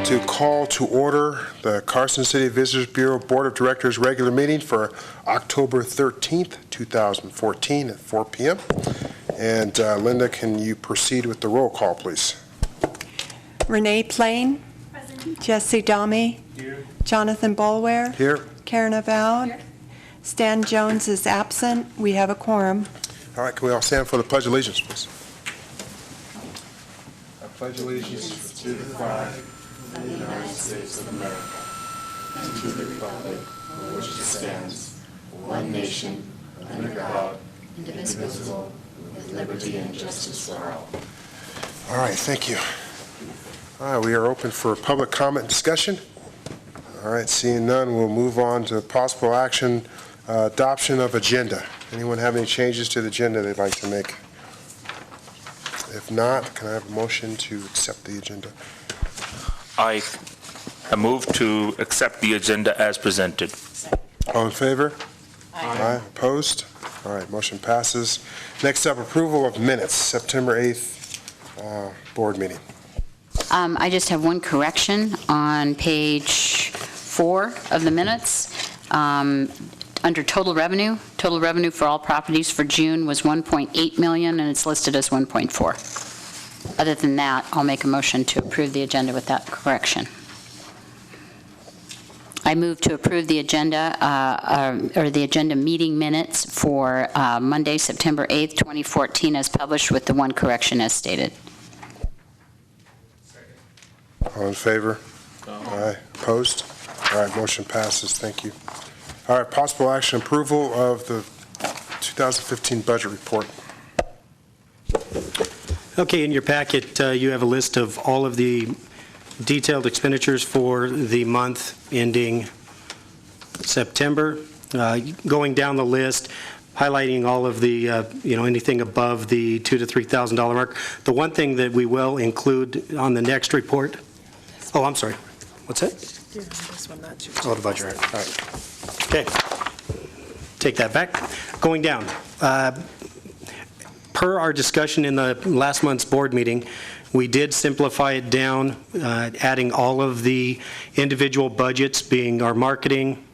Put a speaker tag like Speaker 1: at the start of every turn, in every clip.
Speaker 1: like to call to order the Carson City Visitors Bureau Board of Directors regular meeting for October 13th, 2014 at 4 p.m. And Linda, can you proceed with the roll call, please?
Speaker 2: Renee Plain. Present. Jesse Dahme.
Speaker 3: Here.
Speaker 2: Jonathan Boulware.
Speaker 1: Here.
Speaker 2: Karen Avowed. Here. Stan Jones is absent. We have a quorum.
Speaker 1: All right, can we all stand for the Pledge of Allegiance, please? I pledge allegiance to the flag
Speaker 4: of the United States of America and to the republic for which it stands, one nation, under God, indivisible, with liberty and justice for all.
Speaker 1: All right, thank you. All right, we are open for public comment and discussion. All right, seeing none, we'll move on to possible action, adoption of agenda. Anyone have any changes to the agenda they'd like to make? If not, can I have a motion to accept the agenda?
Speaker 3: I move to accept the agenda as presented.
Speaker 1: All in favor? Aye. Opposed? All right, motion passes. Next up, approval of minutes, September 8th board meeting.
Speaker 5: I just have one correction on page 4 of the minutes. Under total revenue for all properties for June was $1.8 million, and it's listed as 1.4. Other than that, I'll make a motion to approve the agenda with that correction. I move to approve the agenda, or the agenda meeting minutes for Monday, September 8th, 2014, as published with the one correction as stated.
Speaker 1: All in favor? Aye. Opposed? All right, motion passes. Thank you. All right, possible action approval of the 2015 budget report.
Speaker 6: Okay, in your packet, you have a list of all of the detailed expenditures for the month ending September. Going down the list, highlighting all of the, anything above the $2,000 to $3,000 mark. The one thing that we will include on the next report. Oh, I'm sorry. What's that?
Speaker 2: Yeah, this one, not yours.
Speaker 6: Oh, the budget. All right. Okay. Take that back. Going down. Per our discussion in the last month's board meeting, we did simplify it down, adding all of the individual budgets, being our marketing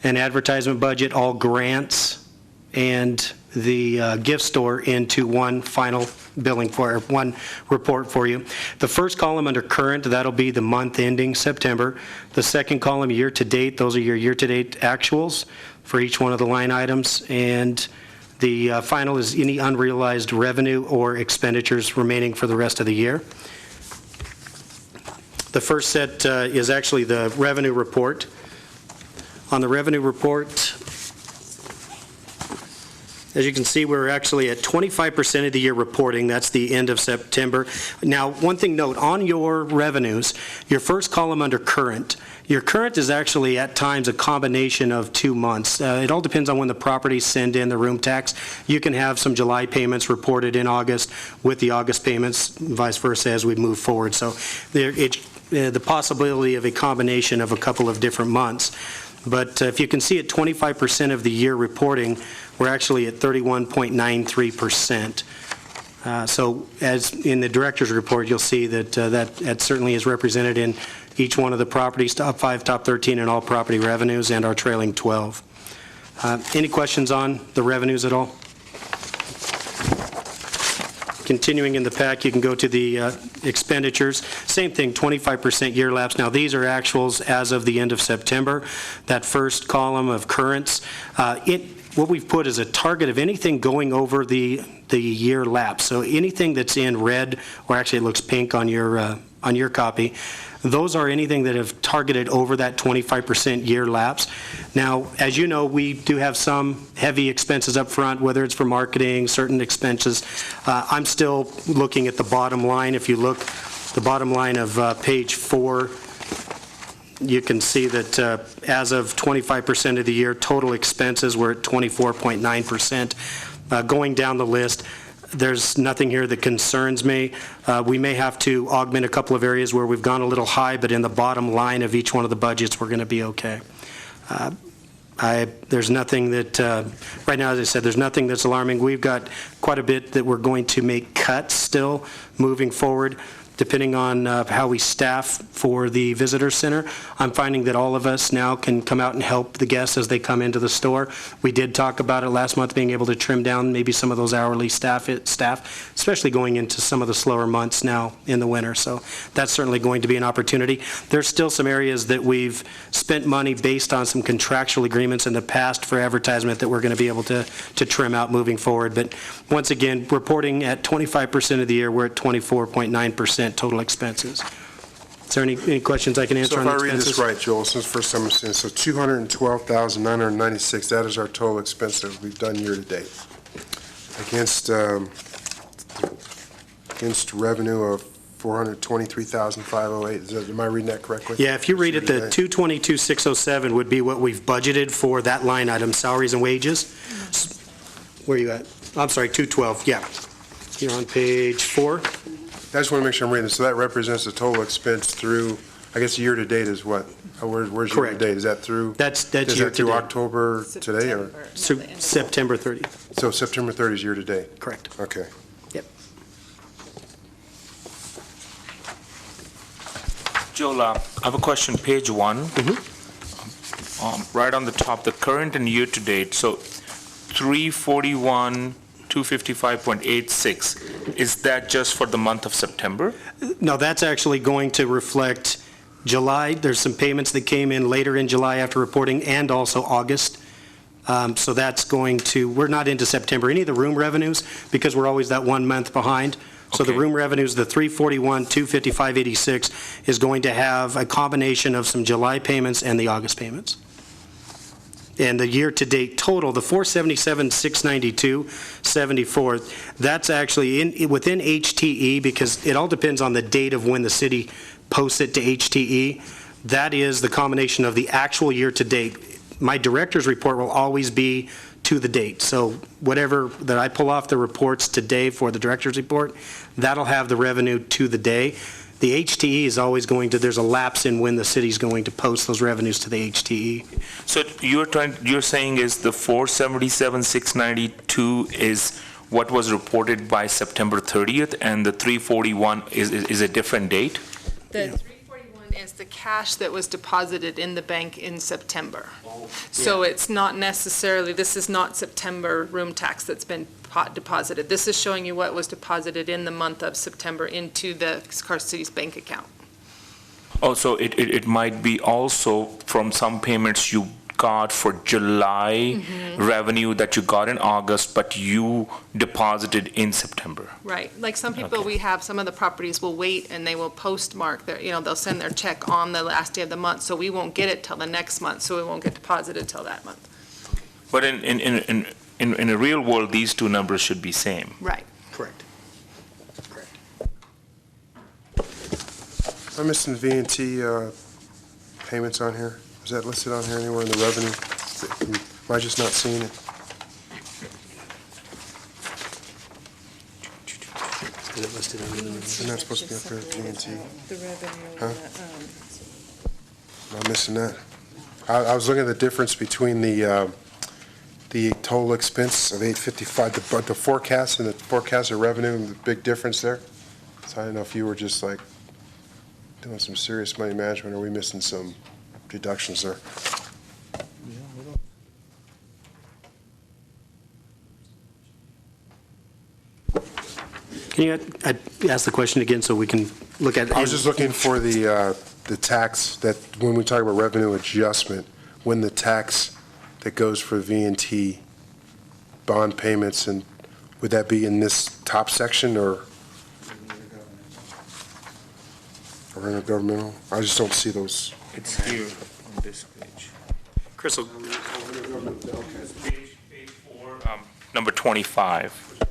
Speaker 6: and advertisement budget, all grants, and the gift store into one final billing for one report for you. The first column under current, that'll be the month ending September. The second column, year to date, those are your year to date actuals for each one of the line items. And the final is any unrealized revenue or expenditures remaining for the rest of the year. The first set is actually the revenue report. On the revenue report, as you can see, we're actually at 25% of the year reporting. That's the end of September. Now, one thing note, on your revenues, your first column under current, your current is actually at times a combination of 2 months. It all depends on when the properties send in the room tax. You can have some July payments reported in August with the August payments, vice versa as we move forward. So the possibility of a combination of a couple of different months. But if you can see at 25% of the year reporting, we're actually at 31.93%. So as in the director's report, you'll see that that certainly is represented in each one of the properties, top 5, top 13, and all property revenues, and our trailing 12. Any questions on the revenues at all? Continuing in the pack, you can go to the expenditures. Same thing, 25% year lapse. Now, these are actuals as of the end of September. That first column of currents, what we've put is a target of anything going over the year lapse. So anything that's in red, or actually it looks pink on your copy, those are anything that have targeted over that 25% year lapse. Now, as you know, we do have some heavy expenses up front, whether it's for marketing, certain expenses. I'm still looking at the bottom line. If you look, the bottom line of page 4, you can see that as of 25% of the year, total expenses were at 24.9%. Going down the list, there's nothing here that concerns me. We may have to augment a couple of areas where we've gone a little high, but in the bottom line of each one of the budgets, we're going to be okay. There's nothing that, right now, as I said, there's nothing that's alarming. We've got quite a bit that we're going to make cuts still moving forward. depending on how we staff for the visitor center. I'm finding that all of us now can come out and help the guests as they come into the store. We did talk about it last month, being able to trim down maybe some of those hourly staff, especially going into some of the slower months now in the winter. So that's certainly going to be an opportunity. There's still some areas that we've spent money based on some contractual agreements in the past for advertisement that we're going to be able to trim out moving forward. But once again, reporting at 25% of the year, we're at 24.9% total expenses. Is there any questions I can answer
Speaker 1: So
Speaker 6: on
Speaker 1: if
Speaker 6: the
Speaker 1: I read
Speaker 6: expenses?
Speaker 1: this right, Joel, since first time I'm seeing, so $212,996, that is our total expense that we've done year-to-date. Against revenue of $423,508. Am I reading that correctly?
Speaker 6: Yeah, if you read it, the 222,607 would be what we've budgeted for that line item, salaries and wages. Where are you at? I'm sorry, 212, yeah. You're on page 4.
Speaker 1: I just want to make sure I'm reading this. So that represents the total expense through, I guess year-to-date is what? Where's
Speaker 6: Correct.
Speaker 1: year-to-date? Is that through?
Speaker 6: That's
Speaker 1: Is that through
Speaker 6: year-to-date.
Speaker 1: October today, or?
Speaker 6: So September 30,
Speaker 1: So September 30 is year-to-date?
Speaker 6: correct.
Speaker 1: Okay.
Speaker 6: Yep.
Speaker 3: Joel, I have a question, page 1. Right on the top, the current and year-to-date, so 341, 255.86, is that just for the month of September?
Speaker 6: No, that's actually going to reflect July. There's some payments that came in later in July after reporting, and also August. So that's going to, we're not into September. Any of the room revenues, because we're always that 1 month behind. So the
Speaker 3: Okay.
Speaker 6: room revenues, the 341, 255.86, is going to have a combination of some July payments and the August payments. And the year-to-date total, the 477,692.74, that's actually within HTE, because it all depends on the date of when the city posts it to HTE. That is the combination of the actual year-to-date. My director's report will always be to the date. So whatever that I pull off the reports today for the director's report, that'll have the revenue to the day. The HTE is always going to, there's a lapse in when the city's going to post those revenues to the HTE.
Speaker 3: So you're saying is the 477,692 is what was reported by September 30th, and the 341 is a different date?
Speaker 7: The 341 is the cash that was deposited in the bank in September. So it's not necessarily, this is not September room tax that's been deposited. This is showing you what was deposited in the month of September into the Carson City's bank account.
Speaker 3: Oh, so it might be also from some payments you got for July revenue that you got in August, but you deposited in September.
Speaker 7: Right. Like some people,
Speaker 3: Okay.
Speaker 7: we have, some of the properties will wait and they will postmark their, they'll send their check on the last day of the month, so we won't get it till the next month, so it won't get deposited till that month.
Speaker 3: But in the real world, these two numbers should be same.
Speaker 7: Right.
Speaker 6: Correct.
Speaker 1: Am I missing V&T payments on here? Is that listed on here anywhere in the revenue? Am I just not seeing it?
Speaker 6: Is it listed on the-
Speaker 1: Isn't that supposed to be up there, V&T?
Speaker 2: The revenue,
Speaker 1: Huh? Am I missing that? I was looking at the difference between the total expense of 855, the forecast and the forecasted revenue, and the big difference there. So I don't know if you were just like doing some serious money management, or are we missing some deductions there?
Speaker 6: Can you ask the question again so we can look at?
Speaker 1: I was just looking for the tax, that when we talk about revenue adjustment, when the tax that goes for V&T bond payments, and would that be in this top section, or intergovernmental? I just don't see those.
Speaker 3: It's here on this page.
Speaker 6: Crystal,
Speaker 3: Page 4, number 25.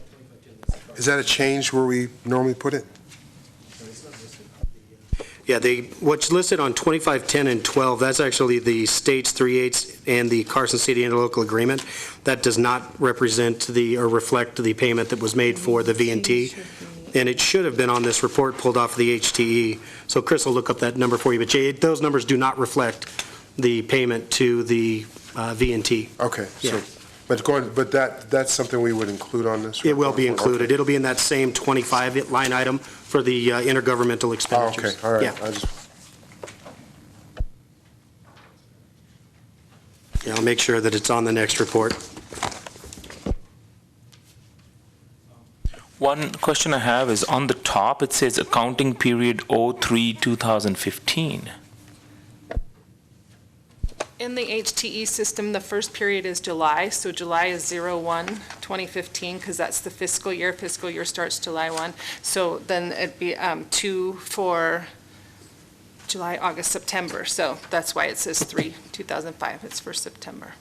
Speaker 1: Is that a change where we normally put it?
Speaker 6: yeah, what's listed on 25, 10, and 12, that's actually the state's 3/8 and the Carson City interlocal agreement. That does not represent or reflect the payment that was made for the V&T. And it should have been on this report pulled off the HTE. So Chris will look up that number for you. But Jay, those numbers do not reflect the payment to the V&T.
Speaker 1: Okay,
Speaker 6: Yeah.
Speaker 1: But that's something we would include on this?
Speaker 6: It will be
Speaker 1: Okay.
Speaker 6: included. It'll be in that same 25 line item for the intergovernmental
Speaker 1: Oh,
Speaker 6: expenditures.
Speaker 1: okay, all right.
Speaker 6: Yeah. Yeah, I'll make sure that it's on the next report.
Speaker 3: One question I have is on the top, it says accounting period 03/2015.
Speaker 7: In the HTE system, the first period is July, so July is 01/2015, because that's the fiscal year. Fiscal year starts July 1. So then it'd be 2 for July, August, September. So that's why it says 3/2005. It's for September.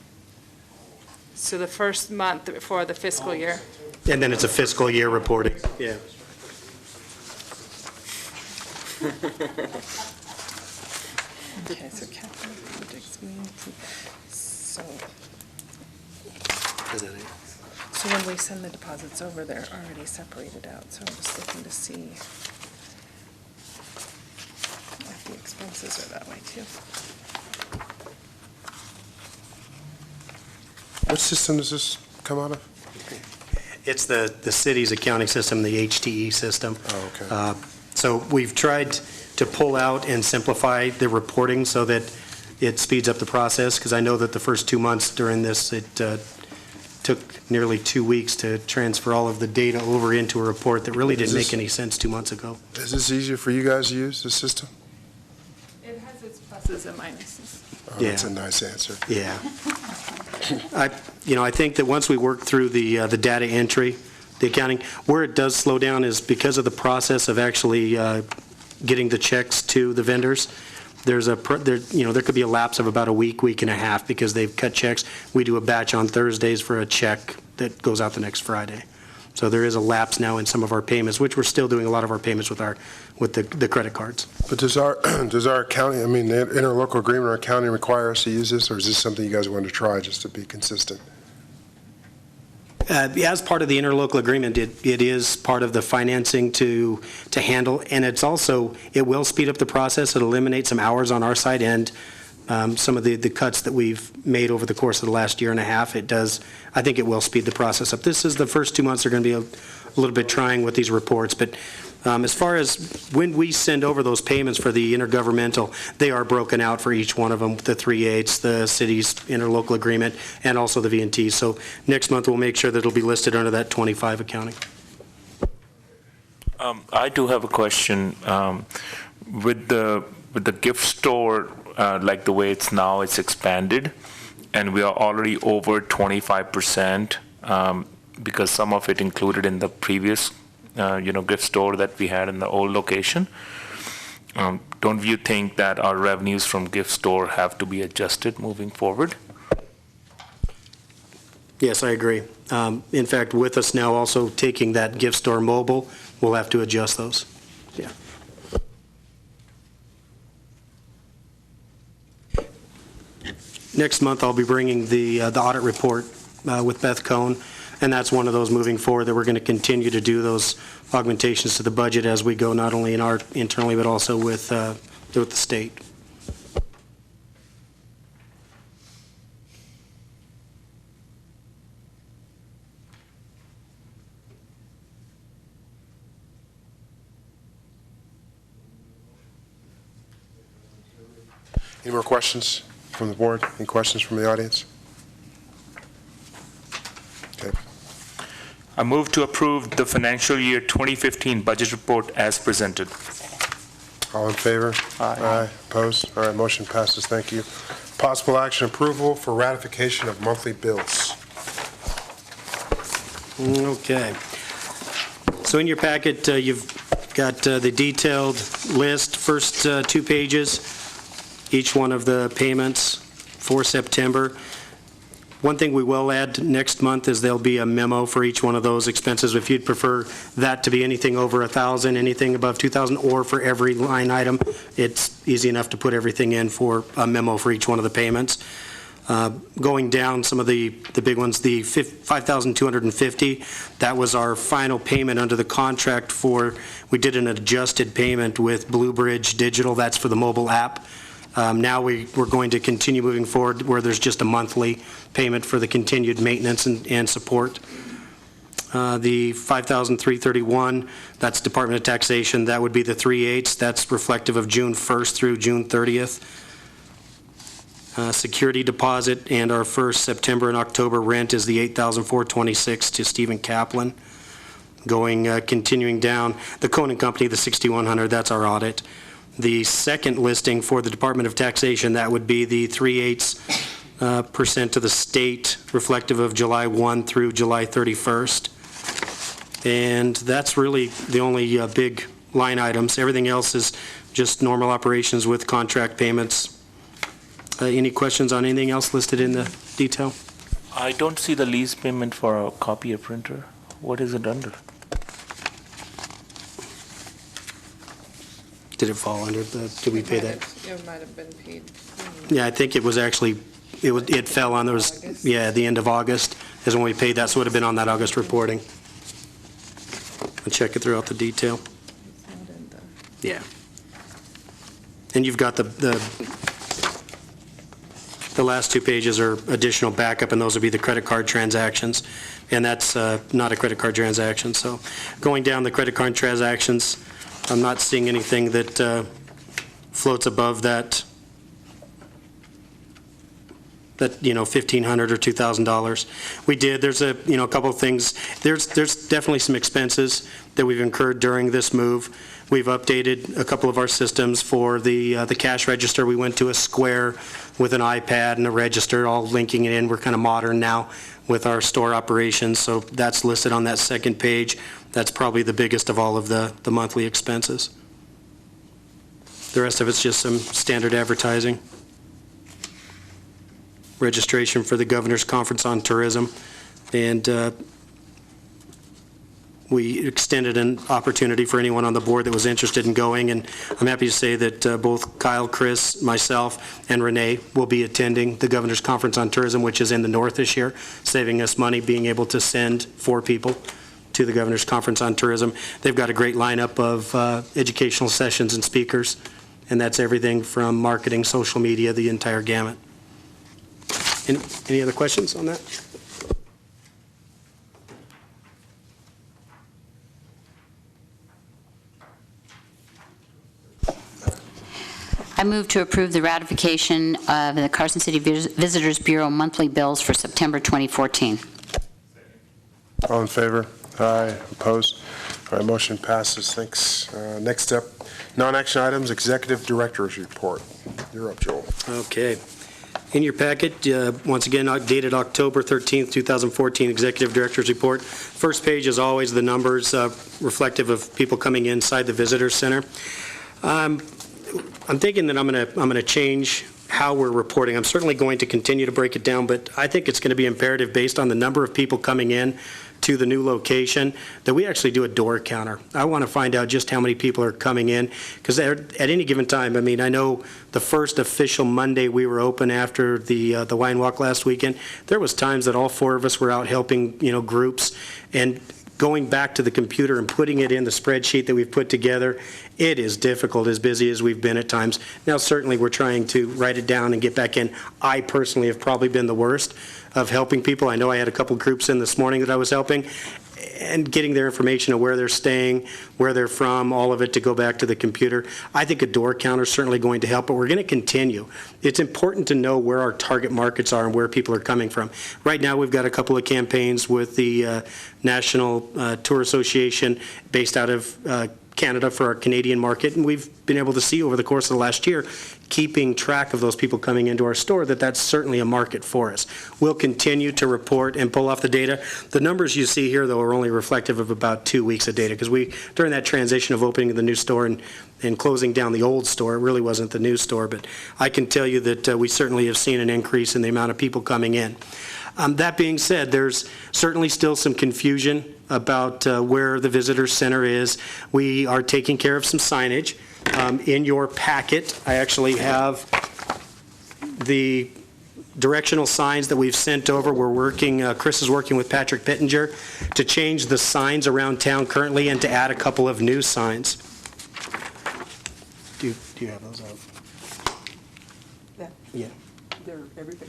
Speaker 7: So the first month for the fiscal year.
Speaker 6: And then it's a fiscal year reporting. Yeah.
Speaker 7: Okay, so capital projects, so when we send the deposits over, they're already separated out, so I'm just looking to see if the expenses are that way too.
Speaker 1: What system does this come out of?
Speaker 6: It's the city's accounting system, the HTE system.
Speaker 1: Oh, okay.
Speaker 6: So we've tried to pull out and simplify the reporting so that it speeds up the process, because I know that the first 2 months during this, it took nearly 2 weeks to transfer all of the data over into a report that really didn't make any sense 2 months ago.
Speaker 1: Is this easier for you guys to use, this system?
Speaker 7: It has its pluses and minuses.
Speaker 1: Oh, that's a nice answer.
Speaker 6: Yeah. I think that once we work through the data entry, the accounting, where it does slow down is because of the process of actually getting the checks to the vendors. There could be a lapse of about a week and a half because they've cut checks. We do a batch on Thursdays for a check that goes out the next Friday. So there is a lapse now in some of our payments, which we're still doing a lot of our payments with the credit cards.
Speaker 1: But does our accounting, the interlocal agreement or accounting require us to use this, or is this something you guys want to try just to be consistent?
Speaker 6: As part of the interlocal agreement, it is part of the financing to handle, and it will speed up the process. It'll eliminate some hours on our side and some of the cuts that we've made over the course of the last year and a half. I think it will speed the process up. This is the first 2 months are going to be a little bit trying with these reports, but as far as when we send over those payments for the intergovernmental, they are broken out for each one of them, the 3/8, the city's interlocal agreement, and also the V&T. So next month, we'll make sure that it'll be listed under that 25 accounting.
Speaker 3: I do have a question. With the gift store, like the way it's now, it's expanded, and we are already over 25%, because some of it included in the previous gift store that we had in the old location. Don't you think that our revenues from gift store have to be adjusted moving forward?
Speaker 6: Yes, I agree. In fact, with us now also taking that gift store mobile, we'll have to adjust those. Yeah. Next month, I'll be bringing the audit report with Beth Cohn, and that's one of those moving forward that we're going to continue to do those augmentations to the budget as we go, not only internally, but also with the state.
Speaker 1: Any more questions from the board? Any questions from the audience? Okay.
Speaker 3: I move to approve the financial year 2015 budget report as presented.
Speaker 1: All in favor? Aye. Opposed? All right, motion passes. Thank you. Possible action approval for ratification of monthly bills.
Speaker 6: Okay. So in your packet, you've got the detailed list, first 2 pages, each one of the payments for September. One thing we will add next month is there'll be a memo for each one of those expenses. If you'd prefer that to be anything over 1,000, anything above 2,000, or for every line item, it's easy enough to put everything in for a memo for each one of the payments. Going down some of the big ones, the $5,250, that was our final payment under the contract for, we did an adjusted payment with Blue Bridge Digital, that's for the mobile app. Now we're going to continue moving forward where there's just a monthly payment for the continued maintenance and support. The $5,331, that's Department of Taxation. That would be the 3/8. That's reflective of June 1st through June 30th. Security deposit and our first September and October rent is the $8,426 to Stephen Kaplan. Continuing down, the Conan Company, the $6,100, that's our audit. The second listing for the Department of Taxation, that would be the 3/8% to the state, reflective of July 1 through July 31st. And that's really the only big line items. Everything else is just normal operations with contract payments. Any questions on anything else listed in the detail?
Speaker 3: I don't see the lease payment for a copier printer. What is it under?
Speaker 6: Did it fall under did we pay that?
Speaker 7: It might have been paid.
Speaker 6: Yeah, I think it was actually, it fell on those, yeah, the end of August is when we paid that, so it would have been on that August reporting. I'll check it throughout the detail. Yeah. And you've got the last two pages are additional backup, and those would be the credit card transactions, and that's not a credit card transaction. So going down the credit card transactions, I'm not seeing anything that floats above that $1,500 or $2,000. We did, there's a couple of things. There's definitely some expenses that we've incurred during this move. We've updated a couple of our systems for the cash register. We went to a Square with an iPad and a register, all linking it in. We're kind of modern now with our store operations, so that's listed on that second page. That's probably the biggest of all of the monthly expenses. The rest of it's just some standard advertising. Registration for the Governor's Conference on Tourism, and we extended an opportunity for anyone on the board that was interested in going, and I'm happy to say that both Kyle, Chris, myself, and Renee will be attending the Governor's Conference on Tourism, which is in the north this year, saving us money being able to send 4 people to the Governor's Conference on Tourism. They've got a great lineup of educational sessions and speakers, and that's everything from marketing, social media, the entire gamut. Any other questions on that?
Speaker 5: I move to approve the ratification of the Carson City Visitors Bureau monthly bills for September 2014.
Speaker 1: All in favor? Aye. Opposed? All right, motion passes. Thanks. Next up, non-action items, Executive Director's Report. You're up, Joel.
Speaker 6: Okay. In your packet, once again, dated October 13th, 2014, Executive Director's Report. First page, as always, the numbers reflective of people coming inside the Visitor Center. I'm thinking that I'm going to change how we're reporting. I'm certainly going to continue to break it down, but I think it's going to be imperative based on the number of people coming in to the new location that we actually do a door counter. I want to find out just how many people are coming in, because at any given time, I mean, I know the first official Monday we were open after the wine walk last weekend, there was times that all 4 of us were out helping, groups, and going back to the computer and putting it in the spreadsheet that we've put together, it is difficult, as busy as we've been at times. Now, certainly, we're trying to write it down and get back in. I personally have probably been the worst of helping people. I know I had a couple groups in this morning that I was helping, and getting their information of where they're staying, where they're from, all of it to go back to the computer. I think a door counter is certainly going to help, but we're going to continue. It's important to know where our target markets are and where people are coming from. Right now, we've got a couple of campaigns with the National Tour Association based out of Canada for our Canadian market, and we've been able to see over the course of the last year, keeping track of those people coming into our store, that's certainly a market for us. We'll continue to report and pull off the data. The numbers you see here, though, are only reflective of about 2 weeks of data, because during that transition of opening the new store and closing down the old store, it really wasn't the new store, but I can tell you that we certainly have seen an increase in the amount of people coming in. That being said, there's certainly still some confusion about where the visitor center is. We are taking care of some signage. In your packet, I actually have the directional signs that we've sent over. We're working, Chris is working with Patrick Pittenger to change the signs around town currently and to add a couple of new signs. Do you have those out? Yeah.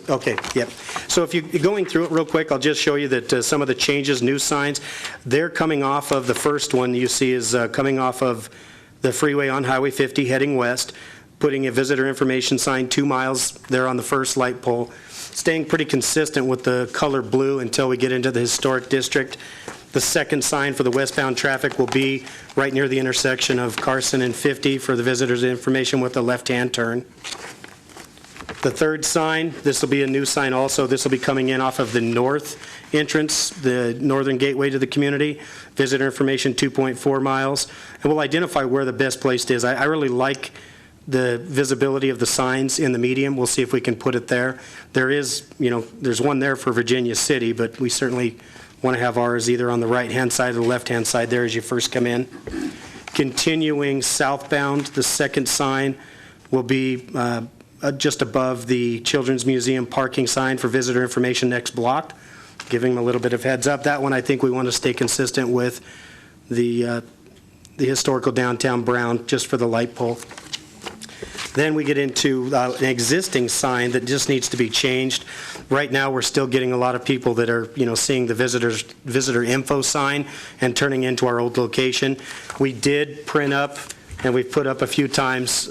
Speaker 6: Okay, yep. So if you're going through it real quick, I'll just show you that some of the changes, new signs, they're coming off of, the first one you see is coming off of the freeway on Highway 50 heading west, putting a visitor information sign 2 miles there on the first light pole, staying pretty consistent with the color blue until we get into the historic district. The second sign for the westbound traffic will be right near the intersection of Carson and 50 for the visitors information with the left-hand turn. The third sign, this will be a new sign also. This will be coming in off of the north entrance, the northern gateway to the community. Visitor information 2.4 miles. And we'll identify where the best place is. I really like the visibility of the signs in the medium. We'll see if we can put it there. There is, there's one there for Virginia City, but we certainly want to have ours either on the right-hand side or the left-hand side there as you first come in. Continuing southbound, the second sign will be just above the Children's Museum parking sign for visitor information next block, giving them a little bit of heads up. That one, I think we want to stay consistent with the historical downtown brown, just for the light pole. Then we get into an existing sign that just needs to be changed. Right now, we're still getting a lot of people that are, seeing the visitor info sign and turning into our old location. We did print up, and we've put up a few times,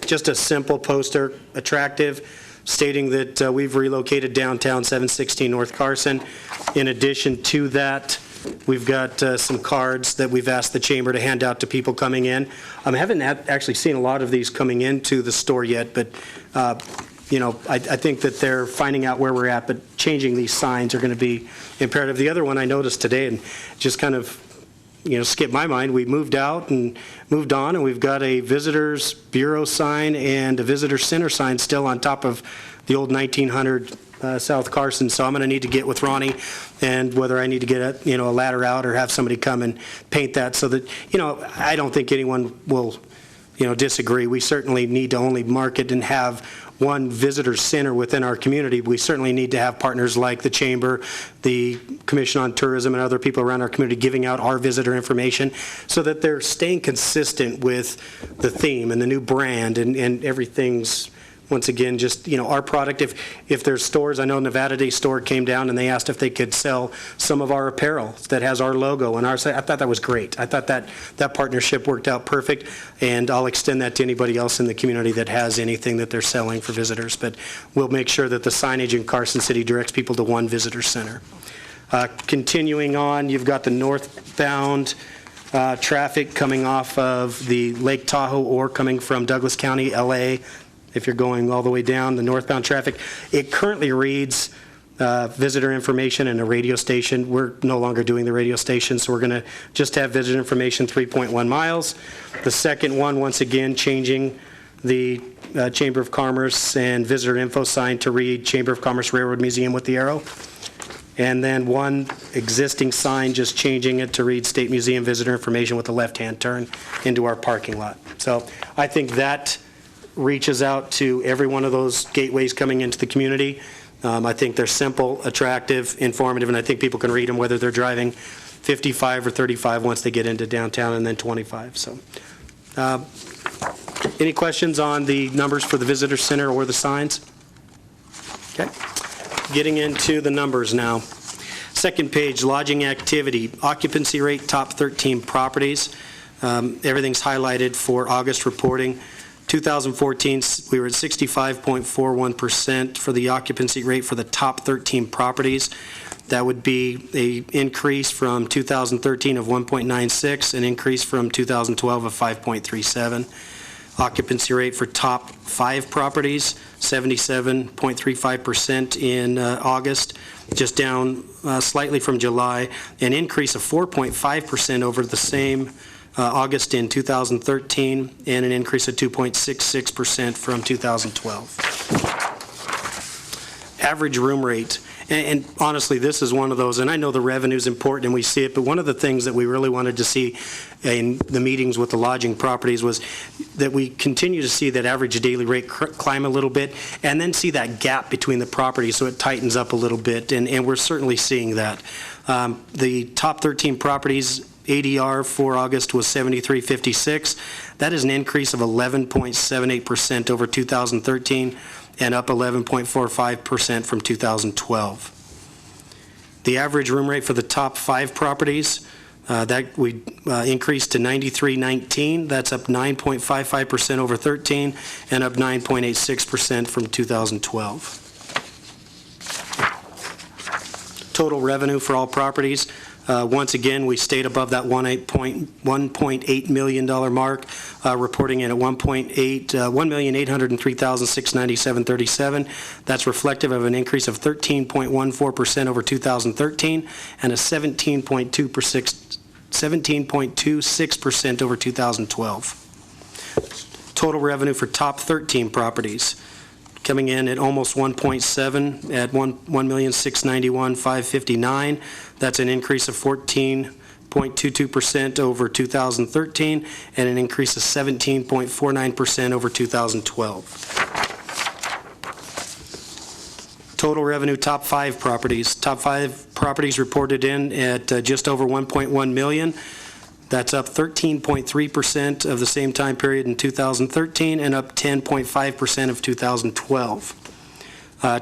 Speaker 6: just a simple poster, attractive, stating that we've relocated downtown 716 North Carson. In addition to that, we've got some cards that we've asked the chamber to hand out to people coming in. I haven't actually seen a lot of these coming into the store yet, but I think that they're finding out where we're at, but changing these signs are going to be imperative. The other one I noticed today, and just kind of skipped my mind, we moved out and moved on, and we've got a Visitors Bureau sign and a Visitor Center sign still on top of the old 1900 South Carson. So I'm going to need to get with Ronnie, and whether I need to get a ladder out or have somebody come and paint that so that, I don't think anyone will, disagree. We certainly need to only market and have one visitor center within our community. We certainly need to have partners like the Chamber, the Commission on Tourism, and other people around our community giving out our visitor information so that they're staying consistent with the theme and the new brand, and everything's, once again, just, our product. If there's stores, I know Nevada Day store came down and they asked if they could sell some of our apparel that has our logo and ours. I thought that was great. I thought that partnership worked out perfect, and I'll extend that to anybody else in the community that has anything that they're selling for visitors. But we'll make sure that the signage in Carson City directs people to one visitor center. Continuing on, you've got the northbound traffic coming off of the Lake Tahoe or coming from Douglas County, LA. If you're going all the way down, the northbound traffic, it currently reads visitor information and a radio station. We're no longer doing the radio station, so we're going to just have visitor information 3.1 miles. The second one, once again, changing the Chamber of Commerce and visitor info sign to read Chamber of Commerce Railroad Museum with the arrow. And then one existing sign, just changing it to read State Museum visitor information with the left-hand turn into our parking lot. So I think that reaches out to every one of those gateways coming into the community. I think they're simple, attractive, informative, and I think people can read them whether they're driving 55 or 35 once they get into downtown, and then 25. So, any questions on the numbers for the visitor center or the signs? Okay. Getting into the numbers now. Second page, lodging activity, occupancy rate, top 13 properties. Everything's highlighted for August reporting. 2014, we were at 65.41% for the occupancy rate for the top 13 properties. That would be an increase from 2013 of 1.96, an increase from 2012 of 5.37. Occupancy rate for top 5 properties, 77.35% in August, just down slightly from July, an increase of 4.5% over the same August in 2013, and an increase of 2.66% from 2012. Average room rate, and honestly, this is one of those, and I know the revenue is important and we see it, but one of the things that we really wanted to see in the meetings with the lodging properties was that we continue to see that average daily rate climb a little bit, and then see that gap between the properties, so it tightens up a little bit, and we're certainly seeing that. The top 13 properties, ADR for August was 73.56. That is an increase of 11.78% over 2013 and up 11.45% from 2012. The average room rate for the top 5 properties, that we increased to 93.19. That's up 9.55% over 13 and up 9.86% from 2012. Total revenue for all properties, once again, we stayed above that $1.8 million mark, reporting in at $1,803,697.37. That's reflective of an increase of 13.14% over 2013 and a 17.26% over 2012. Total revenue for top 13 properties, coming in at almost 1.7 at $1,691,559. That's an increase of 14.22% over 2013 and an increase of 17.49% over 2012. Total revenue, top 5 properties. Top 5 properties reported in at just over 1.1 million. That's up 13.3% of the same time period in 2013 and up 10.5% of 2012.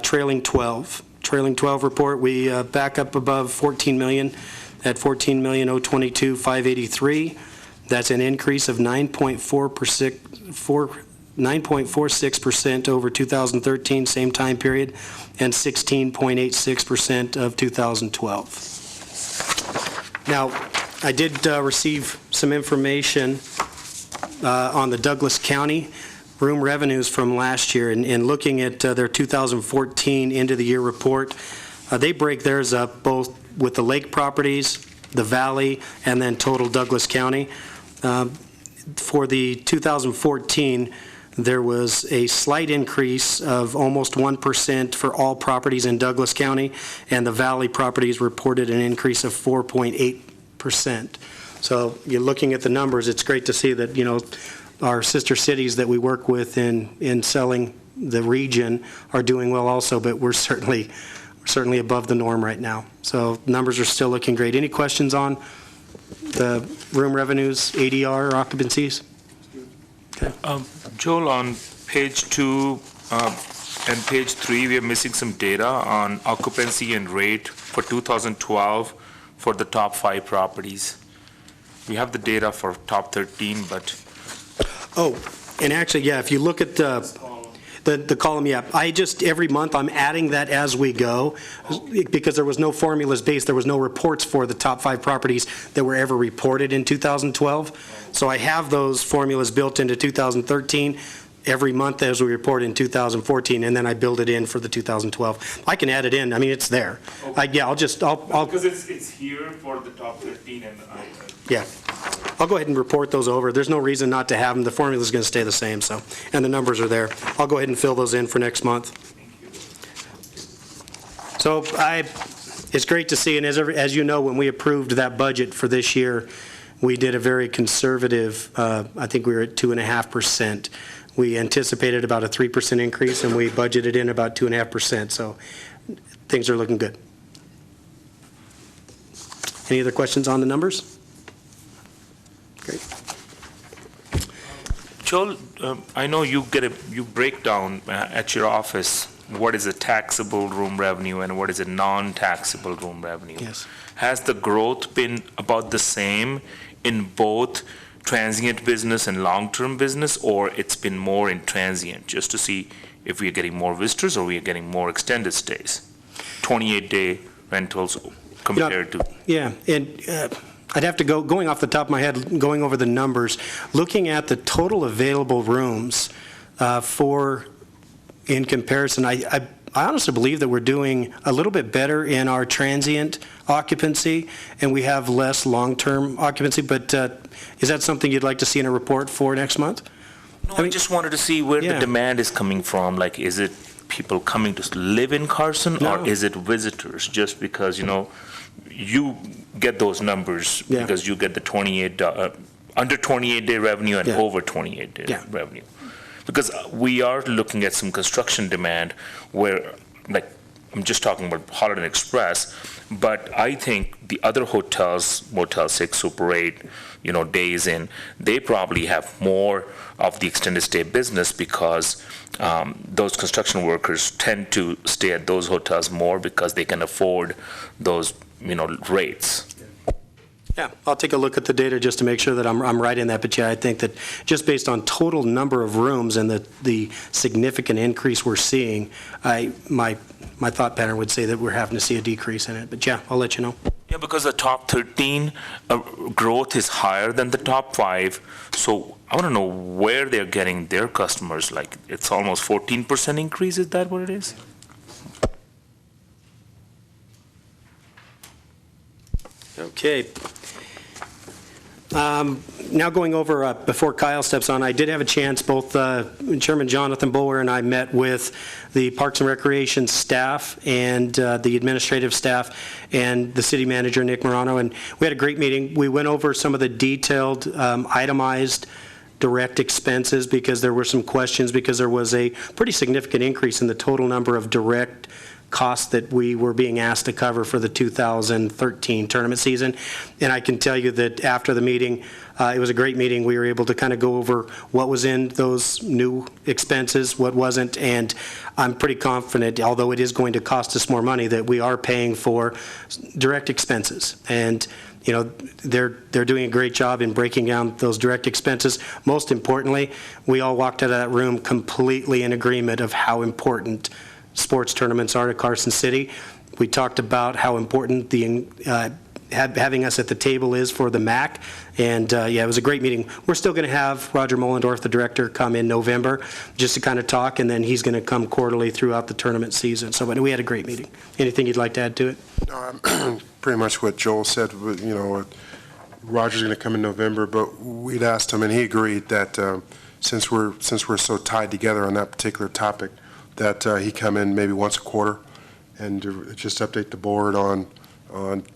Speaker 6: Trailing 12 report, we back up above 14 million at 14,022,583. That's an increase of 9.46% over 2013, same time period, and 16.86% of 2012. Now, I did receive some information on the Douglas County room revenues from last year, and looking at their 2014 end-of-the-year report, they break theirs up both with the lake properties, the valley, and then total Douglas County. For the 2014, there was a slight increase of almost 1% for all properties in Douglas County, and the valley properties reported an increase of 4.8%. So you're looking at the numbers, it's great to see that, our sister cities that we work with in selling the region are doing well also, but we're certainly above the norm right now. So numbers are still looking great. Any questions on the room revenues, ADR, or occupancies? Okay.
Speaker 3: Joel, on page 2 and page 3, we are missing some data on occupancy and rate for 2012 for the top 5 properties. We have the data for top 13, but...
Speaker 6: Oh, and actually, yeah, if you look at the column, yeah, every month I'm adding that as we go, because there was no formulas based, there was no reports for the top 5 properties that were ever reported in 2012. So I have those formulas built into 2013 every month as we report in 2014, and then I build it in for the 2012. I can add it in, I mean, it's there.
Speaker 3: Okay.
Speaker 6: I'll
Speaker 3: because it's here for the top 13 and
Speaker 6: yeah. I'll go ahead and report those over. There's no reason not to have them. The formula's going to stay the same, so, and the numbers are there. I'll go ahead and fill those in for next month. So it's great to see, and as you know, when we approved that budget for this year, we did a very conservative, I think we were at 2.5%. We anticipated about a 3% increase, and we budgeted in about 2.5%, so things are looking good. Any other questions on the numbers? Great.
Speaker 3: Joel, I know you break down at your office what is a taxable room revenue and what is a non-taxable room revenue.
Speaker 6: Yes.
Speaker 3: Has the growth been about the same in both transient business and long-term business, or it's been more in transient, just to see if we are getting more visitors or we are getting more extended stays? 28-day rentals compared to...
Speaker 6: Yeah, and I'd have to going off the top of my head, going over the numbers, looking at the total available rooms in comparison, I honestly believe that we're doing a little bit better in our transient occupancy, and we have less long-term occupancy, but is that something you'd like to see in a report for next month?
Speaker 3: No, I just wanted to see where the demand is coming from. Like, is it people coming to live in Carson, or is it visitors? Just because, you get those numbers because you get the 28 under 28-day revenue and
Speaker 6: Yeah.
Speaker 3: over 28-day
Speaker 6: Yeah.
Speaker 3: revenue. Because we are looking at some construction demand where, like, I'm just talking about Holiday Inn Express, but I think the other hotels, Motel 6, Super 8, Days Inn, they probably have more of the extended stay business because those construction workers tend to stay at those hotels more because they can afford those, rates.
Speaker 6: Yeah, I'll take a look at the data just to make sure that I'm right in that, but yeah, I think that just based on total number of rooms and the significant increase we're seeing, my thought pattern would say that we're having to see a decrease in it, but yeah, I'll let you know.
Speaker 3: Yeah, because the top 13 growth is higher than the top 5, so I want to know where they're getting their customers. Like, it's almost 14% increase, is that what it is?
Speaker 6: Okay. Now going over, before Kyle steps on, I did have a chance, both Chairman Jonathan Bower and I met with the Parks and Recreation staff and the administrative staff and the city manager, Nick Morano, and we had a great meeting. We went over some of the detailed, itemized direct expenses because there were some questions because there was a pretty significant increase in the total number of direct costs that we were being asked to cover for the 2013 tournament season. And I can tell you that after the meeting, it was a great meeting. We were able to kind of go over what was in those new expenses, what wasn't, and I'm pretty confident, although it is going to cost us more money, that we are paying for direct expenses. And they're doing a great job in breaking down those direct expenses. Most importantly, we all walked out of that room completely in agreement of how important sports tournaments are to Carson City. We talked about how important the having us at the table is for the MAC, and yeah, it was a great meeting. We're still going to have Roger Mollendorf, the director, come in November just to kind of talk, and then he's going to come quarterly throughout the tournament season. So, but we had a great meeting. Anything you'd like to add to it?
Speaker 1: Pretty much what Joel said. Roger's going to come in November, but we'd asked him, and he agreed that since we're so tied together on that particular topic, that he come in maybe once a quarter and just update the board on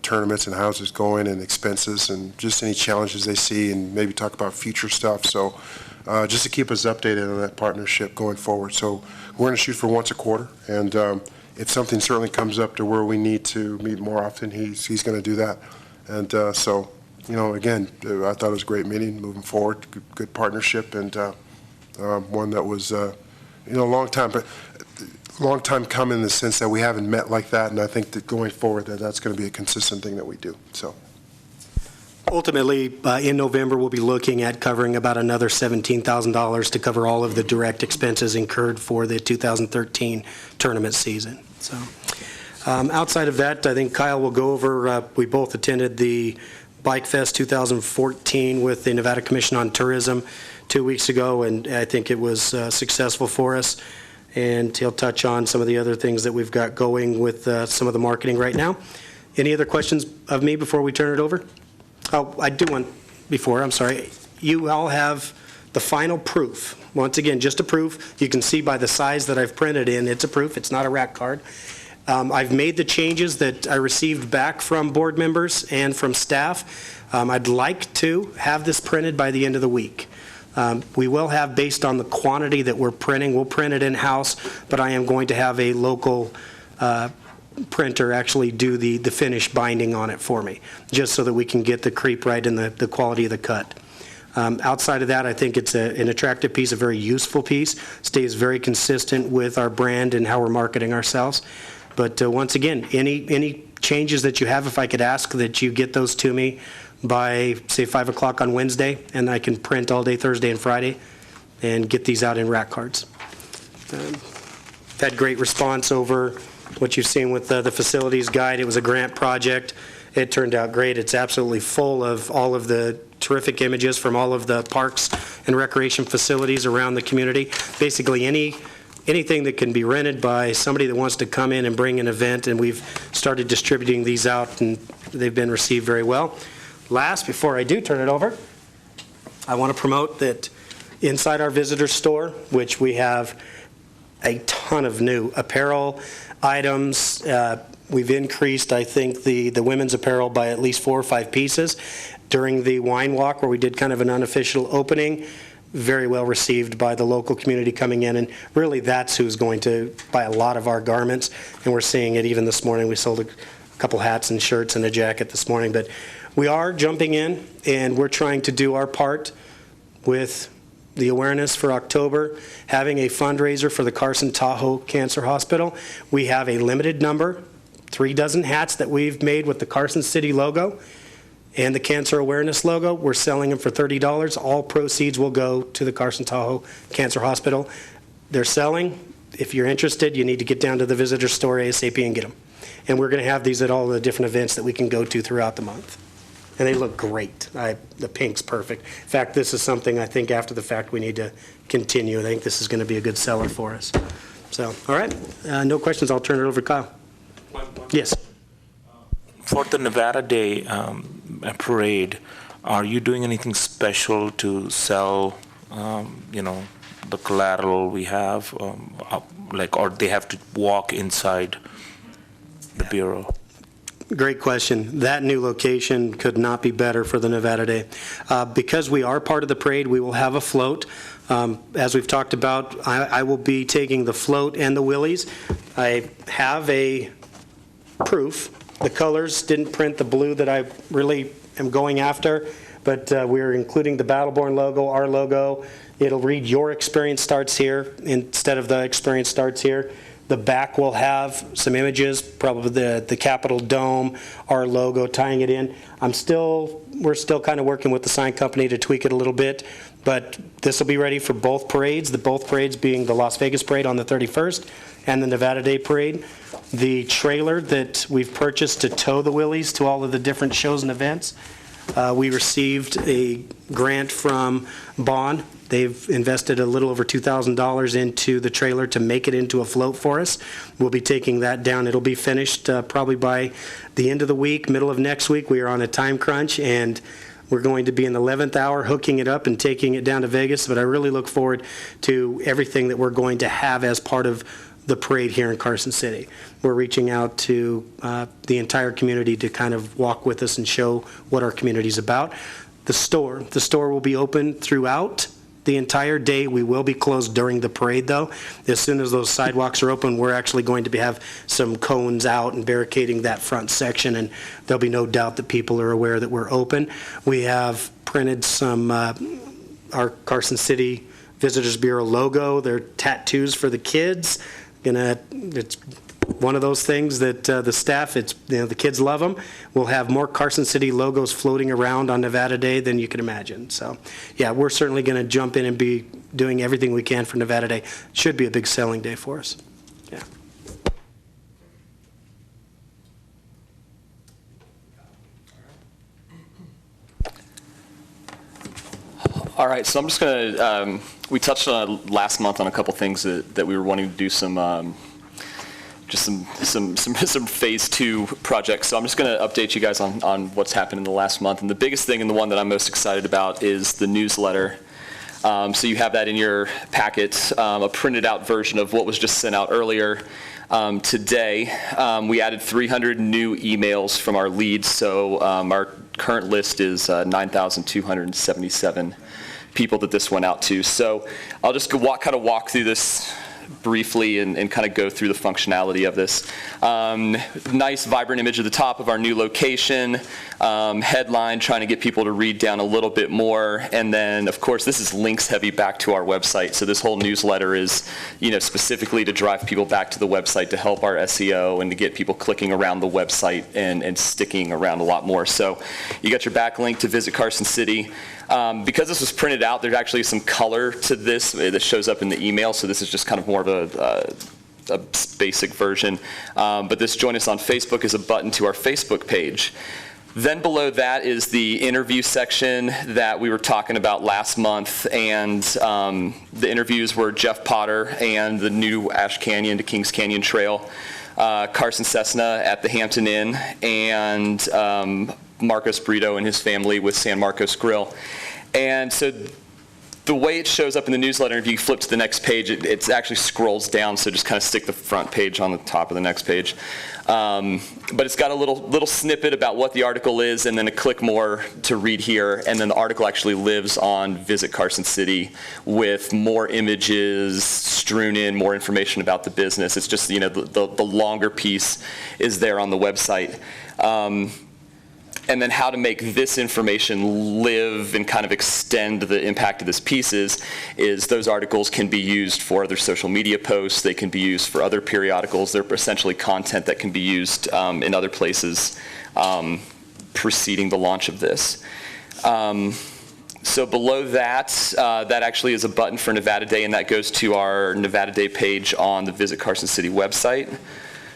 Speaker 1: tournaments and how's it's going and expenses and just any challenges they see and maybe talk about future stuff. So just to keep us updated on that partnership going forward. So we're going to shoot for once a quarter, and if something certainly comes up to where we need to meet more often, he's going to do that. And so, again, I thought it was a great meeting moving forward, good partnership, and one that was, a long time coming in the sense that we haven't met like that, and I think that going forward that's going to be a consistent thing that we do. So
Speaker 6: ultimately, in November, we'll be looking at covering about another $17,000 to cover all of the direct expenses incurred for the 2013 tournament season. So outside of that, I think Kyle will go over, we both attended the Bike Fest 2014 with the Nevada Commission on Tourism 2 weeks ago, and I think it was successful for us. And he'll touch on some of the other things that we've got going with some of the marketing right now. Any other questions of me before we turn it over? Oh, I do one before, I'm sorry. You all have the final proof. Once again, just a proof. You can see by the size that I've printed in, it's a proof, it's not a rack card. I've made the changes that I received back from board members and from staff. I'd like to have this printed by the end of the week. We will have, based on the quantity that we're printing, we'll print it in-house, but I am going to have a local printer actually do the finish binding on it for me, just so that we can get the creep right and the quality of the cut. Outside of that, I think it's an attractive piece, a very useful piece, stays very consistent with our brand and how we're marketing ourselves. But once again, any changes that you have, if I could ask that you get those to me by, say, 5 o'clock on Wednesday, and I can print all day Thursday and Friday and get these out in rack cards. Had great response over what you've seen with the facilities guide. It was a grant project. It turned out great. It's absolutely full of all of the terrific images from all of the parks and recreation facilities around the community. Basically anything that can be rented by somebody that wants to come in and bring an event, and we've started distributing these out, and they've been received very well. Last, before I do turn it over, I want to promote that inside our visitor store, which we have a ton of new apparel items, We've increased, I think, the women's apparel by at least 4 or 5 pieces. During the wine walk, where we did kind of an unofficial opening, very well received by the local community coming in, and really that's who's going to buy a lot of our garments, and we're seeing it even this morning. We sold a couple hats and shirts and a jacket this morning, but we are jumping in, and we're trying to do our part with the awareness for October, having a fundraiser for the Carson Tahoe Cancer Hospital. We have a limited number, 3 dozen hats that we've made with the Carson City logo and the cancer awareness logo. We're selling them for $30. All proceeds will go to the Carson Tahoe Cancer Hospital. They're selling. If you're interested, you need to get down to the visitor store ASAP and get them. And we're going to have these at all the different events that we can go to throughout the month. And they look great. The pink's perfect. In fact, this is something I think after the fact we need to continue. I think this is going to be a good seller for us. So, all right. No questions. I'll turn it over to Kyle. Yes.
Speaker 3: For the Nevada Day parade, are you doing anything special to sell, the collateral we have, or they have to walk inside the Bureau?
Speaker 6: Great question. That new location could not be better for the Nevada Day. Because we are part of the parade, we will have a float. As we've talked about, I will be taking the float and the willies. I have a proof. The colors didn't print the blue that I really am going after, but we're including the Battleborn logo, our logo. It'll read "Your Experience Starts Here" instead of "The Experience Starts Here." The back will have some images, probably the Capitol Dome, our logo, tying it in. We're still kind of working with the sign company to tweak it a little bit, but this will be ready for both parades, both parades being the Las Vegas parade on the 31st and the Nevada Day parade. The trailer that we've purchased to tow the Willies to all of the different shows and events, we received a grant from Bond. They've invested a little over $2,000 into the trailer to make it into a float for us. We'll be taking that down. It'll be finished probably by the end of the week, middle of next week. We are on a time crunch, and we're going to be in the 11th hour hooking it up and taking it down to Vegas. But I really look forward to everything that we're going to have as part of the parade here in Carson City. We're reaching out to the entire community to kind of walk with us and show what our community's about. The store will be open throughout the entire day. We will be closed during the parade, though. As soon as those sidewalks are open, we're actually going to have some cones out and barricading that front section, and there'll be no doubt that people are aware that we're open. We have printed some our Carson City Visitors Bureau logo. They're tattoos for the kids. It's one of those things that the staff, the kids love them. We'll have more Carson City logos floating around on Nevada Day than you can imagine. So, yeah, we're certainly going to jump in and be doing everything we can for Nevada Day. Should be a big selling day for us. Yeah.
Speaker 8: All right, so I'm just going to, we touched on last month on a couple things that we were wanting to do some phase 2 projects. So I'm just going to update you guys on what's happened in the last month. And the biggest thing and the one that I'm most excited about is the newsletter. So you have that in your packet, a printed out version of what was just sent out earlier. Today, we added 300 new emails from our leads. So our current list is 9,277 people that this went out to. So I'll just walk through this briefly and kind of go through the functionality of this. Nice, vibrant image at the top of our new location, headline, trying to get people to read down a little bit more, and then, of course, this is links heavy back to our website, so this whole newsletter is, specifically to drive people back to the website to help our SEO and to get people clicking around the website and sticking around a lot more. So you got your backlink to visit Carson City. Because this was printed out, there's actually some color to this that shows up in the email, so this is just kind of more of a basic version. But this Join Us on Facebook is a button to our Facebook page. Then below that is the interview section that we were talking about last month, and the interviews were Jeff Potter and the new Ash Canyon to Kings Canyon Trail, Carson Cessna at the Hampton Inn, and Marcos Brito and his family with San Marcos Grill. And so the way it shows up in the newsletter, if you flip to the next page, it actually scrolls down, so just kind of stick the front page on the top of the next page. But it's got a little snippet about what the article is, and then a click more to read here, and then the article actually lives on Visit Carson City with more images strewn in, more information about the business. It's just, the longer piece is there on the website. And then how to make this information live and kind of extend the impact of this piece is those articles can be used for other social media posts. They can be used for other periodicals. They're essentially content that can be used in other places preceding the launch of this. So below that, that actually is a button for Nevada Day, and that goes to our Nevada Day page on the Visit Carson City website.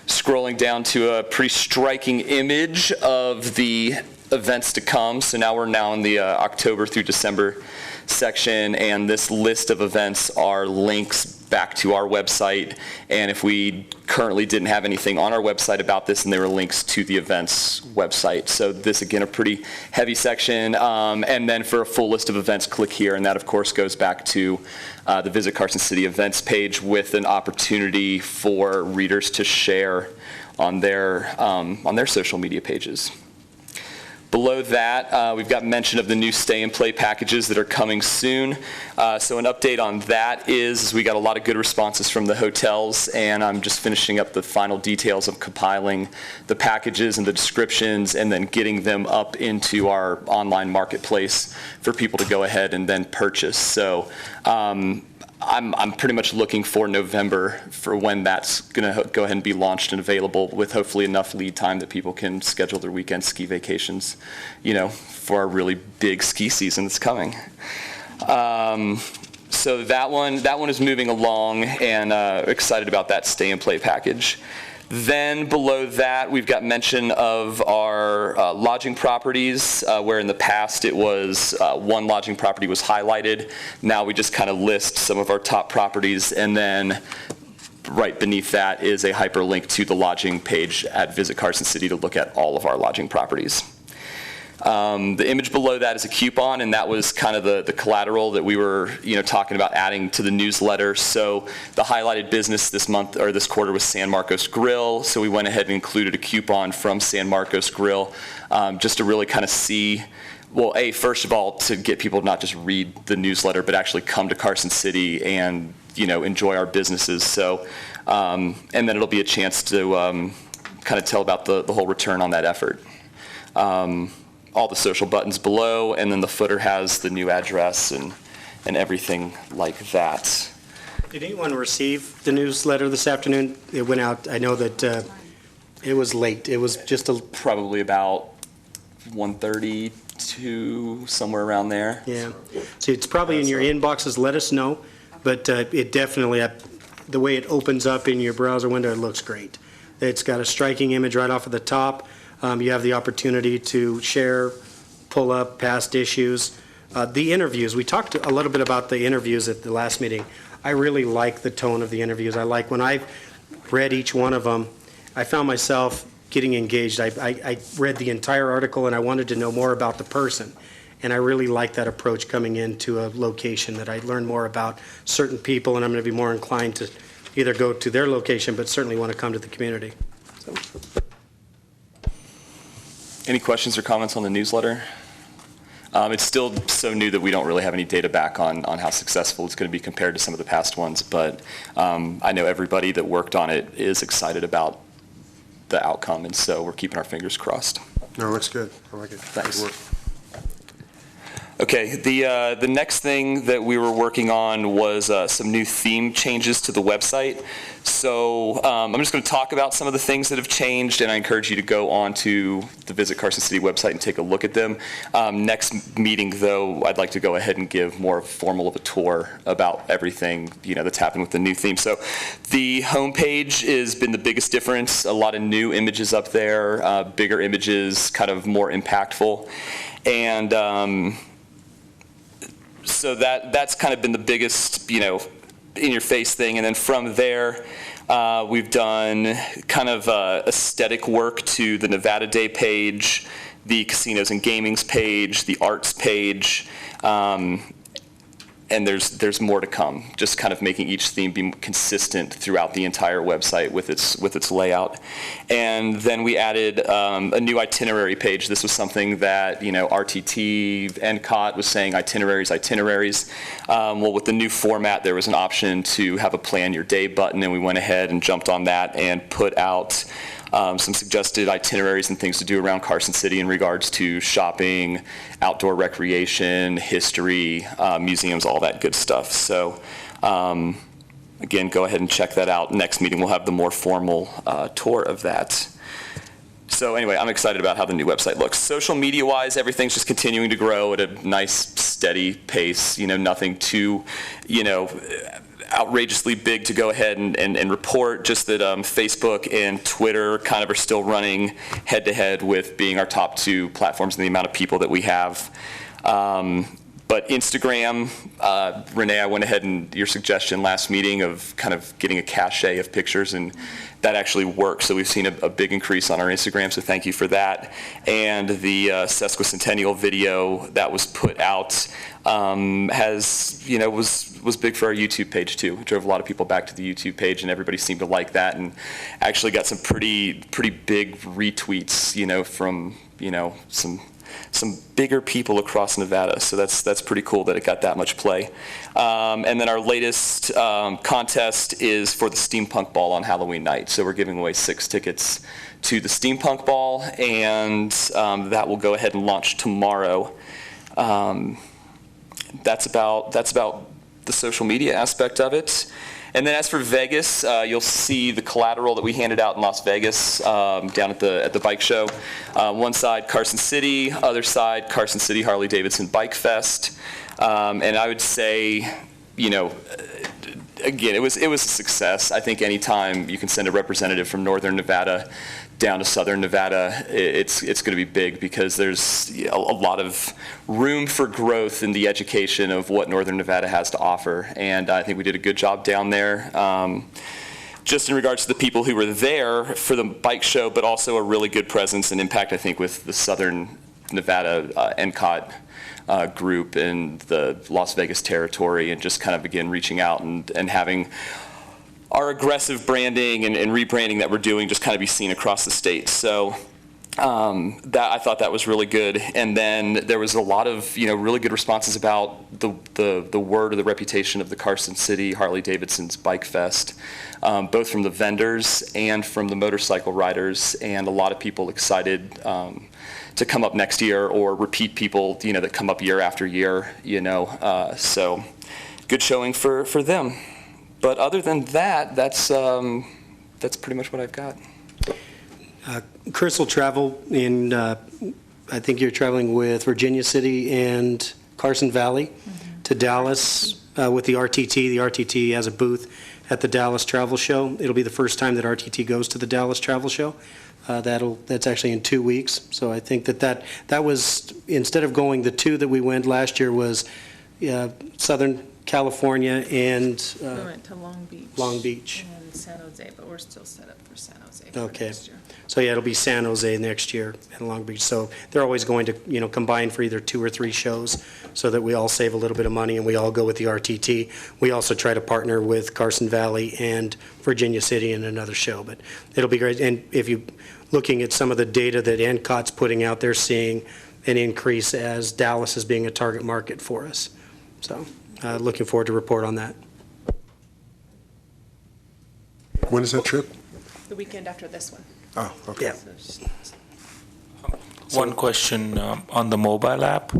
Speaker 8: Scrolling down to a pretty striking image of the events to come. So now we're in the October through December section, and this list of events are links back to our website. And if we currently didn't have anything on our website about this, and there were links to the events website. So this, again, a pretty heavy section. And then for a full list of events, click here, and that, of course, goes back to the Visit Carson City events page with an opportunity for readers to share on their social media pages. Below that, we've got mention of the new stay and play packages that are coming soon. So an update on that is we got a lot of good responses from the hotels, and I'm just finishing up the final details of compiling the packages and the descriptions and then getting them up into our online marketplace for people to go ahead and then purchase. So I'm pretty much looking for November for when that's going to go ahead and be launched and available, with hopefully enough lead time that people can schedule their weekend ski vacations, for a really big ski season that's coming. So that one is moving along, and excited about that stay and play package. Then below that, we've got mention of our lodging properties, where in the past it was one lodging property was highlighted. Now we just kind of list some of our top properties, and then right beneath that is a hyperlink to the lodging page at Visit Carson City to look at all of our lodging properties. The image below that is a coupon, and that was kind of the collateral that we were, talking about adding to the newsletter. So the highlighted business this month or this quarter was San Marcos Grill. So we went ahead and included a coupon from San Marcos Grill, just to really kind of see, well, first of all, to get people to not just read the newsletter, but actually come to Carson City and, enjoy our businesses. So, and then it'll be a chance to kind of tell about the whole return on that effort. All the social buttons below, and then the footer has the new address and everything like that.
Speaker 6: Did anyone receive the newsletter this afternoon? It went out, I know that it was late. It was just
Speaker 8: probably about 1:30 to somewhere around there.
Speaker 6: Yeah. So it's probably in your inboxes. Let us know. But it definitely, the way it opens up in your browser window, it looks great. It's got a striking image right off of the top. You have the opportunity to share, pull up past issues. The interviews, we talked a little bit about the interviews at the last meeting. I really like the tone of the interviews. I like when I've read each one of them, I found myself getting engaged. I read the entire article and I wanted to know more about the person. And I really like that approach coming into a location, that I learn more about certain people, and I'm going to be more inclined to either go to their location, but certainly want to come to the community. So.
Speaker 8: Any questions or comments on the newsletter? It's still so new that we don't really have any data back on how successful it's going to be compared to some of the past ones, but I know everybody that worked on it is excited about the outcome, and so we're keeping our fingers crossed.
Speaker 1: No, it looks good. I like it.
Speaker 8: Thanks.
Speaker 1: Good work.
Speaker 8: Okay, the next thing that we were working on was some new theme changes to the website. So I'm just going to talk about some of the things that have changed, and I encourage you to go on to the Visit Carson City website and take a look at them. Next meeting, though, I'd like to go ahead and give more formal of a tour about everything that's happened with the new theme. So the homepage has been the biggest difference. A lot of new images up there, bigger images, kind of more impactful, and so that's kind of been the biggest, in-your-face thing. And then from there, we've done kind of aesthetic work to the Nevada Day page, the casinos and gamings page, the arts page, and there's more to come, just kind of making each theme be consistent throughout the entire website with its layout. And then we added a new itinerary page. This was something that, RTT, NCOT was saying itineraries. Well, with the new format, there was an option to have a plan your day button, and we went ahead and jumped on that and put out some suggested itineraries and things to do around Carson City in regards to shopping, outdoor recreation, history, museums, all that good stuff. So again, go ahead and check that out. Next meeting, we'll have the more formal tour of that. So anyway, I'm excited about how the new website looks. Social media-wise, everything's just continuing to grow at a nice, steady pace. Nothing too, outrageously big to go ahead and report. Just that Facebook and Twitter kind of are still running head-to-head with being our top two platforms and the amount of people that we have. But Instagram, Renee, I went ahead and your suggestion last meeting of kind of getting a cache of pictures, and that actually works. So we've seen a big increase on our Instagram, so thank you for that. And the sesquicentennial video that was put out was big for our YouTube page too. It drove a lot of people back to the YouTube page, and everybody seemed to like that, and actually got some pretty big retweets, from some bigger people across Nevada. So that's pretty cool that it got that much play. And then our latest contest is for the Steampunk Ball on Halloween night. So we're giving away 6 tickets to the Steampunk Ball, and that will go ahead and launch tomorrow. That's about the social media aspect of it. And then as for Vegas, you'll see the collateral that we handed out in Las Vegas down at the bike show. One side, Carson City; other side, Carson City Harley-Davidson Bike Fest. And I would say, again, it was a success. I think anytime you can send a representative from Northern Nevada down to Southern Nevada, it's going to be big, because there's a lot of room for growth in the education of what Northern Nevada has to offer. And I think we did a good job down there, just in regards to the people who were there for the bike show, but also a really good presence and impact, I think, with the Southern Nevada NCOT group and the Las Vegas territory, and just kind of, again, reaching out and having our aggressive branding and rebranding that we're doing just kind of be seen across the state. So that, I thought that was really good. And then there was a lot of really good responses about the word or the reputation of the Carson City Harley-Davidson's Bike Fest, both from the vendors and from the motorcycle riders, and a lot of people excited to come up next year, or repeat people that come up year after year. So good showing for them. But other than that, that's pretty much what I've got.
Speaker 6: Chris will travel in, I think you're traveling with Virginia City and Carson Valley to Dallas with the RTT. The RTT has a booth at the Dallas Travel Show. It'll be the first time that RTT goes to the Dallas Travel Show. That's actually in 2 weeks. So I think that was, instead of going, the 2 that we went last year was Southern California and
Speaker 7: We went to Long Beach.
Speaker 6: Long Beach.
Speaker 7: And San Jose, but we're still set up for San Jose
Speaker 6: Okay.
Speaker 7: next year.
Speaker 6: So yeah, it'll be San Jose next year and Long Beach. So they're always going to, combine for either 2 or 3 shows, so that we all save a little bit of money and we all go with the RTT. We also try to partner with Carson Valley and Virginia City in another show, but it'll be great. And if you looking at some of the data that NCOT's putting out, they're seeing an increase as Dallas is being a target market for us. So looking forward to report on that.
Speaker 1: When is that trip?
Speaker 7: The weekend after this one.
Speaker 1: Oh, okay.
Speaker 6: Yeah.
Speaker 7: So just-
Speaker 3: One question on the mobile app.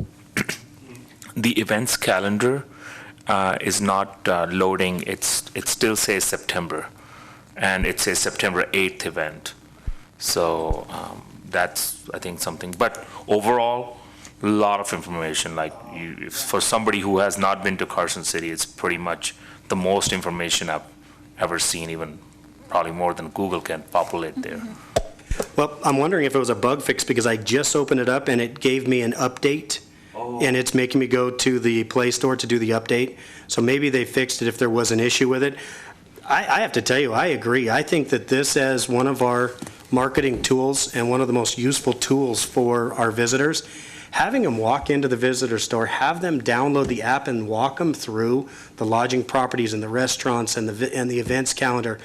Speaker 3: The events calendar is not loading. It still says September, and it says September 8th event. So that's, I think, something. But overall, a lot of information. Like for somebody who has not been to Carson City, it's pretty much the most information I've ever seen, even probably more than Google can populate there.
Speaker 6: Well, I'm wondering if it was a bug fix, because I just opened it up and it gave me an update. And it's making me go to the Play Store to do the update. So maybe they fixed it if there was an issue with it. I have to tell you, I agree. I think that this, as one of our marketing tools and one of the most useful tools for our visitors. Having them walk into the visitor store, have them download the app and walk them through the lodging properties and the restaurants and the events calendar,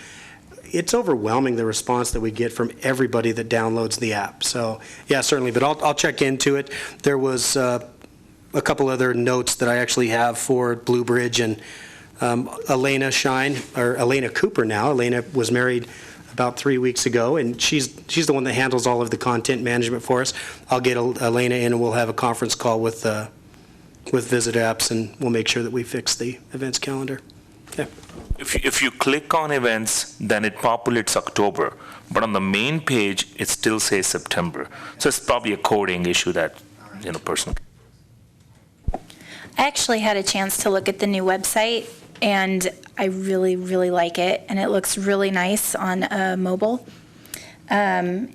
Speaker 6: it's overwhelming, the response that we get from everybody that downloads the app. So, yeah, certainly, but I'll check into it. There was a couple other notes that I actually have for Blue Bridge and Elena Cooper now. Elena was married about 3 weeks ago, and she's the one that handles all of the content management for us. I'll get Elena in, and we'll have a conference call with Visit Apps, and we'll make sure that we fix the events calendar. Okay.
Speaker 3: If you click on events, then it populates October, but on the main page, it still says September. So it's probably a coding issue that, person.
Speaker 9: I actually had a chance to look at the new website, and I really, really like it, and it looks really nice on mobile. And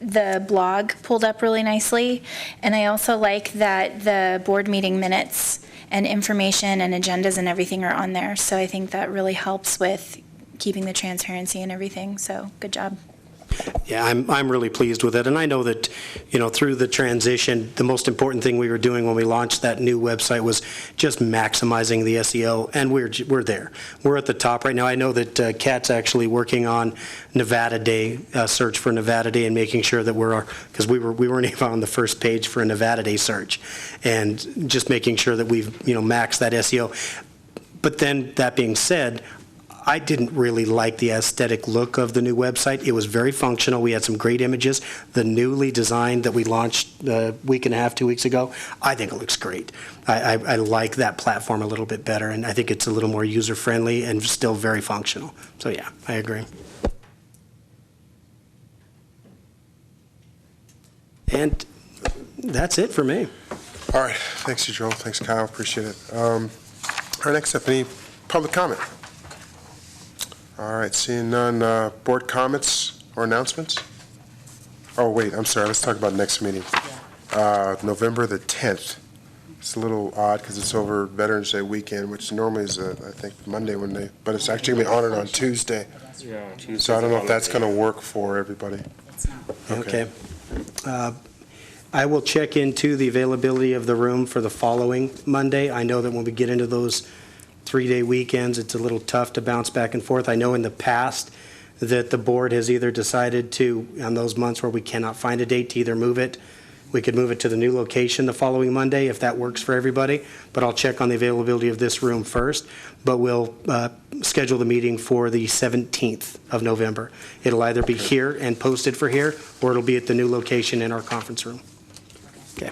Speaker 9: the blog pulled up really nicely, and I also like that the board meeting minutes and information and agendas and everything are on there, so I think that really helps with keeping the transparency and everything, so good job.
Speaker 6: Yeah, I'm really pleased with it, and I know that, through the transition, the most important thing we were doing when we launched that new website was just maximizing the SEO, and we're there. We're at the top right now. I know that Kat's actually working on Nevada Day, search for Nevada Day, and making sure that because we weren't even on the first page for a Nevada Day search, and just making sure that we've maxed that SEO. But then, that being said, I didn't really like the aesthetic look of the new website. It was very functional. We had some great images. The newly designed that we launched a week and a half, 2 weeks ago, I think it looks great. I like that platform a little bit better, and I think it's a little more user-friendly and still very functional. So yeah, I agree. And that's it for me.
Speaker 1: All right, thanks you, Joel. Thanks, Kyle. Appreciate it. All right, next up, any public comment? All right, seeing none, board comments or announcements? Oh, wait, I'm sorry, let's talk about next meeting. November the 10th. It's a little odd because it's over Veterans Day weekend, which normally is, I think, Monday but it's actually going to be honored on Tuesday.
Speaker 3: Yeah, Tuesday.
Speaker 1: So I don't know if that's going to work for everybody.
Speaker 6: Okay. I will check into the availability of the room for the following Monday. I know that when we get into those 3-day weekends, it's a little tough to bounce back and forth. I know in the past that the board has either decided to, on those months where we cannot find a date, to either move it. We could move it to the new location the following Monday if that works for everybody, but I'll check on the availability of this room first. But we'll schedule the meeting for the 17th of November. It'll either be here and posted for here, or it'll be at the new location in our conference room. Okay.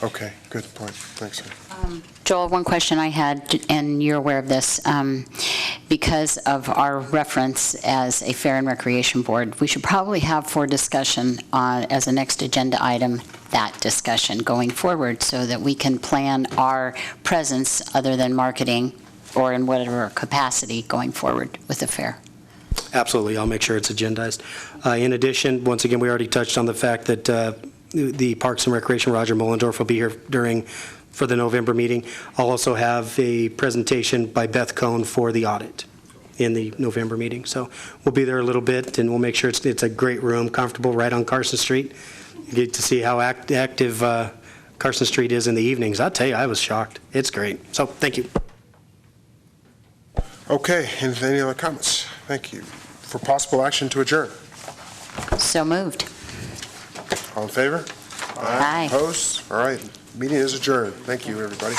Speaker 1: Okay, good point. Thanks, sir.
Speaker 5: Joel, one question I had, and you're aware of this, because of our reference as a Fair and Recreation Board, we should probably have for discussion as a next agenda item that discussion going forward so that we can plan our presence other than marketing or in whatever capacity going forward with the fair.
Speaker 6: Absolutely. I'll make sure it's agendized. In addition, once again, we already touched on the fact that the Parks and Recreation, Roger Mollendorf, will be here for the November meeting. I'll also have a presentation by Beth Cohn for the audit in the November meeting. So we'll be there a little bit, and we'll make sure it's a great room, comfortable, right on Carson Street. You get to see how active Carson Street is in the evenings. I'll tell you, I was shocked. It's great. So thank you.
Speaker 1: Okay, and any other comments? Thank you. For possible action to adjourn.
Speaker 5: So moved.
Speaker 1: All in favor?
Speaker 5: Aye.
Speaker 1: Opposed? All right, meeting is adjourned. Thank you, everybody.